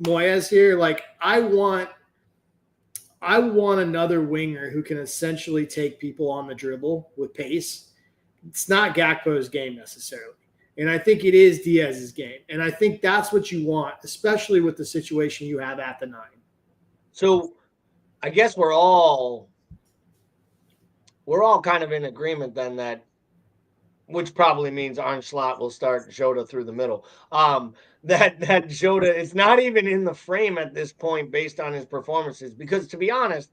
Moyes here, I want another winger who can essentially take people on the dribble with pace. It's not Gakpo's game necessarily. And I think it is Diaz's game. And I think that's what you want, especially with the situation you have at the 9. So I guess we're all kind of in agreement then that, which probably means Arne Slot will start Jota through the middle. That Jota is not even in the frame at this point based on his performances. Because to be honest,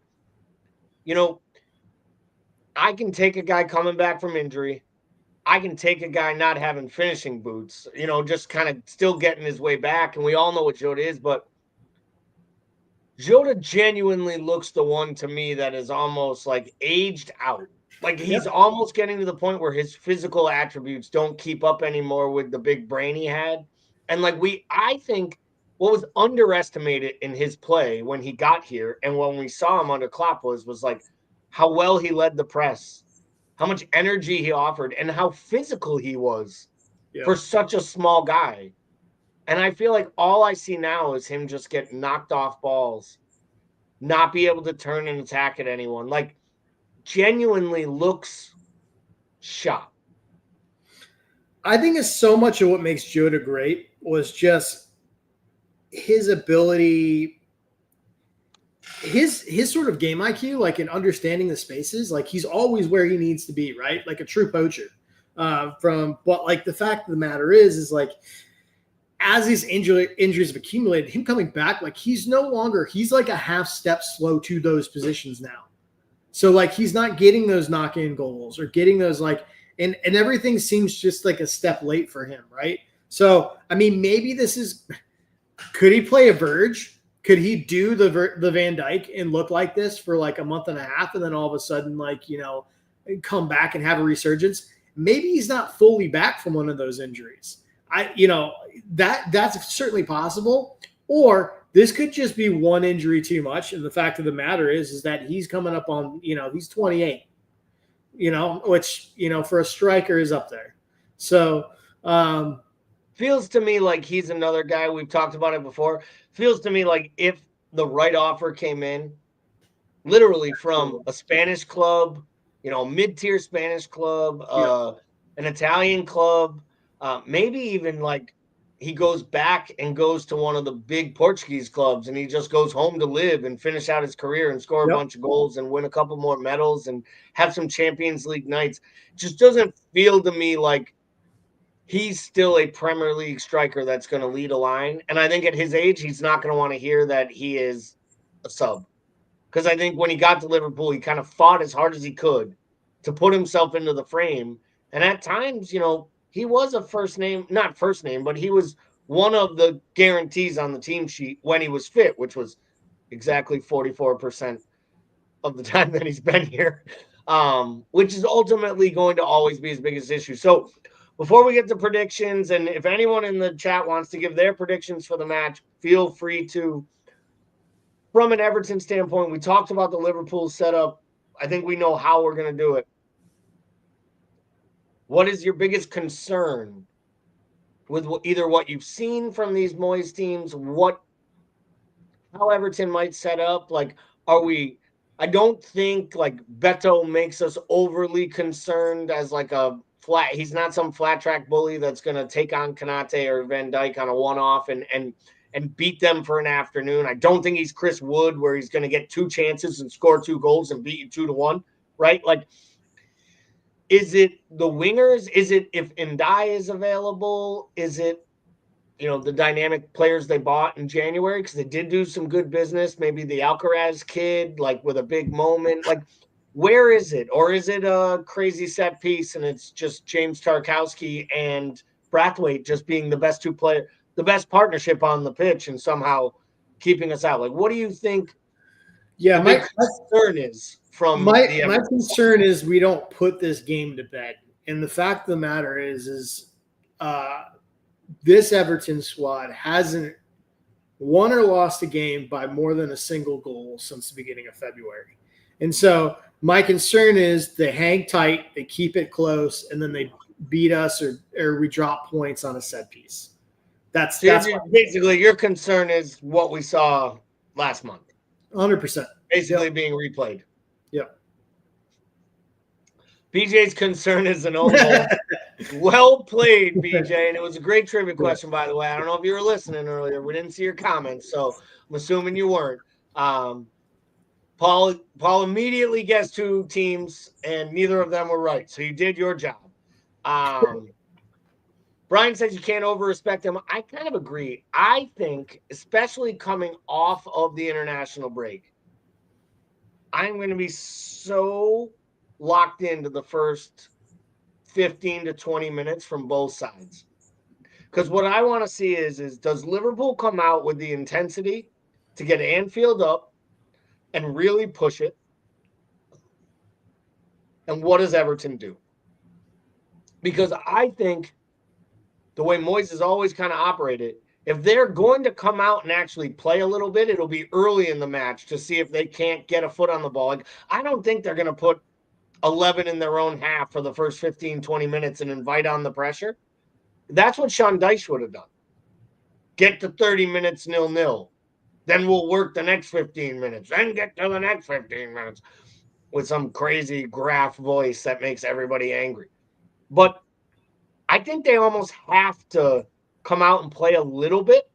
I can take a guy coming back from injury. I can take a guy not having finishing boots, just kind of still getting his way back. And we all know what Jota is, but Jota genuinely looks the one to me that is almost aged out. He's almost getting to the point where his physical attributes don't keep up anymore with the big brain he had. And I think what was underestimated in his play when he got here and when we saw him under Klopp was how well he led the press, how much energy he offered, and how physical he was for such a small guy. And I feel like all I see now is him just get knocked off balls, not be able to turn and attack at anyone. Genuinely looks shot. I think it's so much of what makes Jota great was just his ability, his sort of game IQ, in understanding the spaces. He's always where he needs to be, right? Like a true poacher. But the fact of the matter is as these injuries have accumulated, him coming back, he's no longer, he's a half step slow to those positions now. So he's not getting those knock-in goals or getting those and everything seems just a step late for him, right? So, maybe could he play a Verge? Could he do the Van Dijk and look like this for a month and a half and then all of a sudden come back and have a resurgence? Maybe he's not fully back from one of those injuries. That's certainly possible. Or this could just be one injury too much. And the fact of the matter is that he's coming up on, he's 28, which, for a striker is up there. So, feels to me like he's another guy. We've talked about it before. Feels to me like if the right offer came in, literally from a Spanish club, mid-tier Spanish club, an Italian club, maybe even he goes back and goes to one of the big Portuguese clubs and he just goes home to live and finish out his career and score a bunch of goals and win a couple more medals and have some Champions League nights. Just doesn't feel to me like he's still a Premier League striker that's going to lead a line. And I think at his age, he's not going to want to hear that he is a sub. Because I think when he got to Liverpool, he kind of fought as hard as he could to put himself into the frame. And at times, he was not first name, but he was one of the guarantees on the team sheet when he was fit, which was exactly 44% of the time that he's been here, which is ultimately going to always be his biggest issue. So before we get to predictions, and if anyone in the chat wants to give their predictions for the match, feel free to. From an Everton standpoint, we talked about the Liverpool setup. I think we know how we're going to do it. What is your biggest concern with either what you've seen from these Moyes teams, how Everton might set up? Like, I don't think like Beto makes us overly concerned as like he's not some flat track bully that's going to take on Konate or Van Dijk on a one-off and beat them for an afternoon. I don't think he's Chris Wood where he's going to get 2 chances and score 2 goals and beat you 2-1, right? Like, is it the wingers? Is it if Ndai is available? Is it, the dynamic players they bought in January? Because they did do some good business. Maybe the Alcaraz kid, like with a big moment. Like, where is it? Or is it a crazy set piece and it's just James Tarkowski and Brathwaite just being the best the best partnership on the pitch and somehow keeping us out? Like, what do you think? Yeah, my concern is from my concern is we don't put this game to bed. And the fact of the matter is this Everton squad hasn't won or lost a game by more than a single goal since the beginning of February. And so my concern is they hang tight, they keep it close, and then they beat us or we drop points on a set piece. That's basically your concern is what we saw last month. 100%. Basically being replayed. Yep. BJ's concern is an own goal. Well played, BJ. And it was a great trivia question, by the way. I don't know if you were listening earlier. We didn't see your comments, so I'm assuming you weren't. Paul immediately guessed 2 teams, and neither of them were right. So you did your job. Brian says you can't over-respect him. I kind of agree. I think, especially coming off of the international break, I'm going to be so locked into the first 15 to 20 minutes from both sides. Because what I want to see is does Liverpool come out with the intensity to get Anfield up and really push it? And what does Everton do? Because I think the way Moyes has always kind of operated, if they're going to come out and actually play a little bit, it'll be early in the match to see if they can't get a foot on the ball. Like, I don't think they're going to put 11 in their own half for the first 15, 20 minutes and invite on the pressure. That's what Sean Dyche would have done. Get to 30 minutes 0-0. Then we'll work the next 15 minutes. Then get to the next 15 minutes with some crazy graph voice that makes everybody angry. But I think they almost have to come out and play a little bit.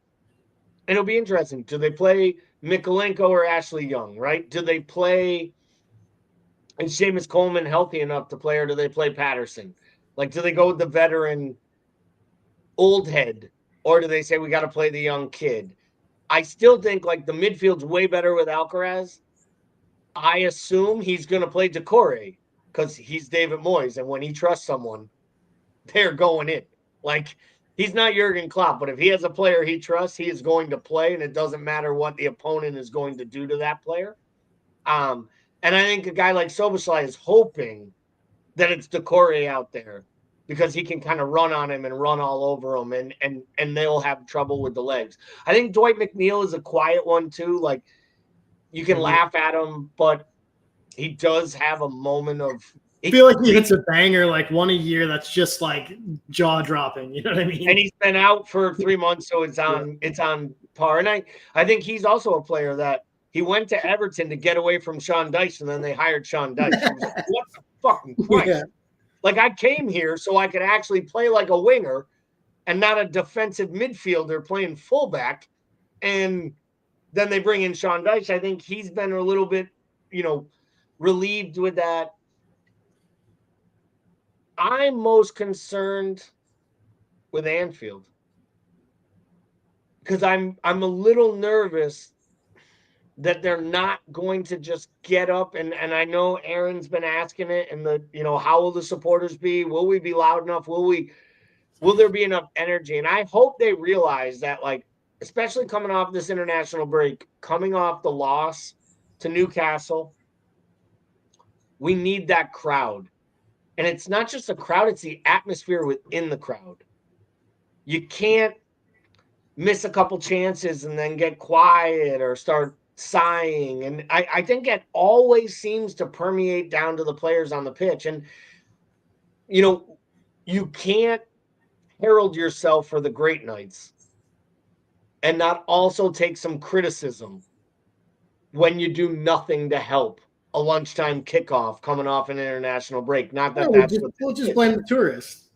And it'll be interesting. Do they play Mikolenko or Ashley Young, right? Do they play... Is Seamus Coleman healthy enough to play, or do they play Patterson? Like, do they go with the veteran old head, or do they say we got to play the young kid? I still think, like, the midfield's way better with Alcaraz. I assume he's going to play Decore because he's David Moyes, and when he trusts someone, they're going in. Like, he's not Jurgen Klopp, but if he has a player he trusts, he is going to play, and it doesn't matter what the opponent is going to do to that player. And I think a guy like Szoboszlai is hoping that it's Decore out there because he can kind of run on him and run all over him, and they'll have trouble with the legs. I think Dwight McNeil is a quiet one too. Like, you can laugh at him, but he does have a moment of... I feel like he hits a banger like one a year that's just like jaw dropping. You know what I mean? And he's been out for 3 months, so it's on par. And I think he's also a player that he went to Everton to get away from Sean Dyche, and then they hired Sean Dyche. Like, what the fucking Christ? Yeah. Like, I came here so I could actually play like a winger and not a defensive midfielder playing fullback. And then they bring in Sean Dyche. I think he's been a little bit, relieved with that. I'm most concerned with Anfield because I'm a little nervous that they're not going to just get up. And I know Aaron's been asking it, and how will the supporters be? Will we be loud enough? Will there be enough energy? And I hope they realize that, like, especially coming off this international break, coming off the loss to Newcastle, We need that crowd. And it's not just the crowd, it's the atmosphere within the crowd. You can't miss a couple chances and then get quiet or start sighing. And I think it always seems to permeate down to the players on the pitch. And, you can't herald yourself for the great nights and not also take some criticism when you do nothing to help a lunchtime kickoff coming off an international break. Not that we'll just blame the tourists.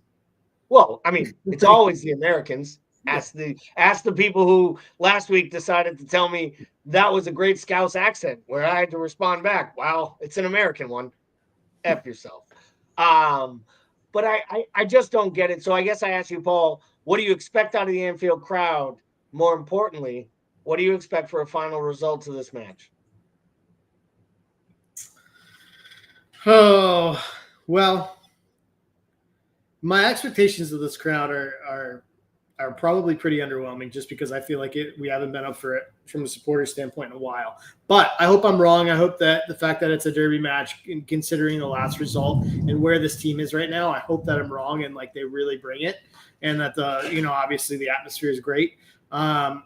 Well, I mean, it's always the Americans. Ask the people who last week decided to tell me that was a great Scouse accent, where I had to respond back, "Wow, it's an American one. F yourself." But I just don't get it. So I guess I ask you, Paul, what do you expect out of the Anfield crowd? More importantly, what do you expect for a final result of this match? Oh, well, my expectations of this crowd are probably pretty underwhelming, just because I feel like we haven't been up for it from a supporter standpoint in a while. But I hope I'm wrong. I hope that the fact that it's a derby match, considering the last result and where this team is right now, I hope that I'm wrong and like they really bring it, and that obviously the atmosphere is great. I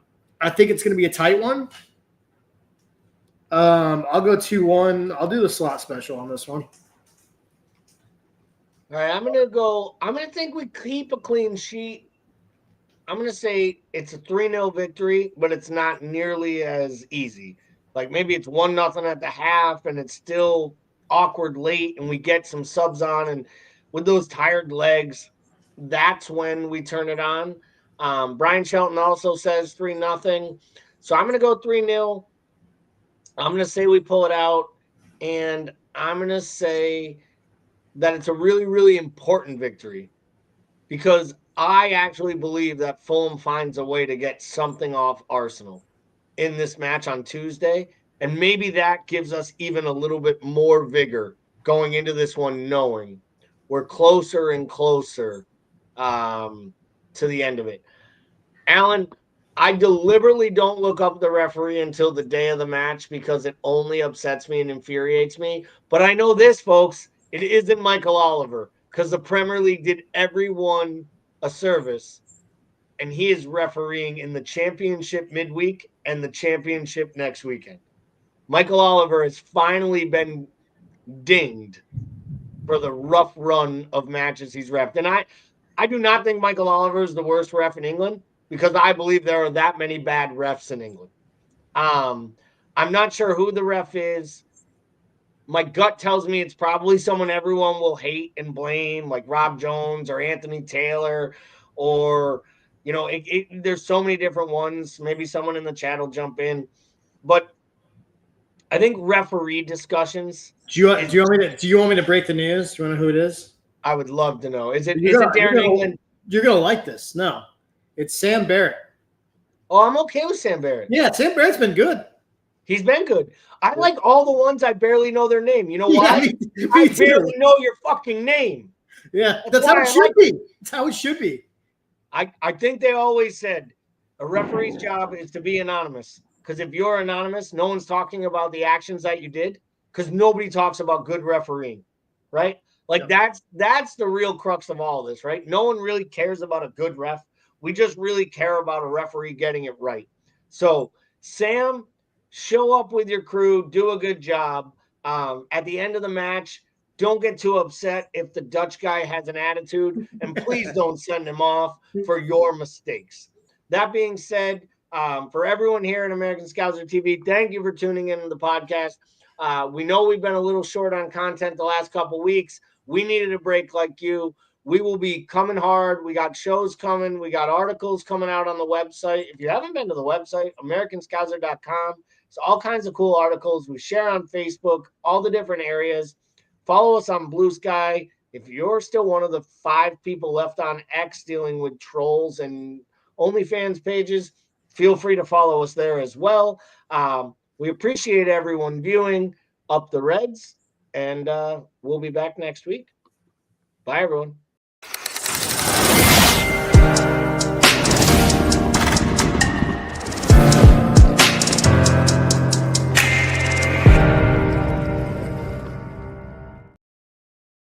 think it's going to be a tight one. I'll go 2-1. I'll do the slot special on this one. All right, I'm going to think we keep a clean sheet. I'm going to say it's a 3-0 victory, but it's not nearly as easy. Like maybe it's 1-0 at the half and it's still awkward late and we get some subs on, and with those tired legs, that's when we turn it on. Brian Shelton also says 3-0. So I'm going to go 3-0. I'm going to say we pull it out, and I'm going to say that it's a really, really important victory, because I actually believe that Fulham finds a way to get something off Arsenal in this match on Tuesday. And maybe that gives us even a little bit more vigor going into this one, knowing we're closer and closer to the end of it. Alan, I deliberately don't look up the referee until the day of the match because it only upsets me and infuriates me. But I know this, folks, it isn't Michael Oliver, because the Premier League did everyone a service, and he is refereeing in the championship midweek and the championship next weekend. Michael Oliver has finally been dinged for the rough run of matches he's reffed. And I do not think Michael Oliver is the worst ref in England, because I believe there are that many bad refs in England. I'm not sure who the ref is. My gut tells me it's probably someone everyone will hate and blame, like Rob Jones or Anthony Taylor, or, there's so many different ones. Maybe someone in the chat will jump in. But I think referee discussions. Do you want me to break the news? Do you want to know who it is? I would love to know. Is it Darren England? You're going to like this. No, it's Sam Barrett. Oh, I'm okay with Sam Barrett. Yeah, Sam Barrett's been good. He's been good. I like all the ones I barely know their name. You know why? Yeah, I barely know your fucking name. Yeah, that's how it should be. That's how it should be. I think they always said a referee's job is to be anonymous, because if you're anonymous, no one's talking about the actions that you did, because nobody talks about good refereeing, right? Like that's the real crux of all this, right? No one really cares about a good ref. We just really care about a referee getting it right. So, Sam, show up with your crew, do a good job. At the end of the match, don't get too upset if the Dutch guy has an attitude, and please don't send him off for your mistakes. That being said, for everyone here at American Scouser TV, thank you for tuning in to the podcast. We know we've been a little short on content the last couple weeks. We needed a break like you. We will be coming hard. We got shows coming. We got articles coming out on the website. If you haven't been to the website, americanscouser.com, it's all kinds of cool articles. We share on Facebook, all the different areas. Follow us on Blue Sky. If you're still one of the 5 people left on X dealing with trolls and OnlyFans pages, feel free to follow us there as well. We appreciate everyone viewing. Up the Reds, and we'll be back next week. Bye, everyone.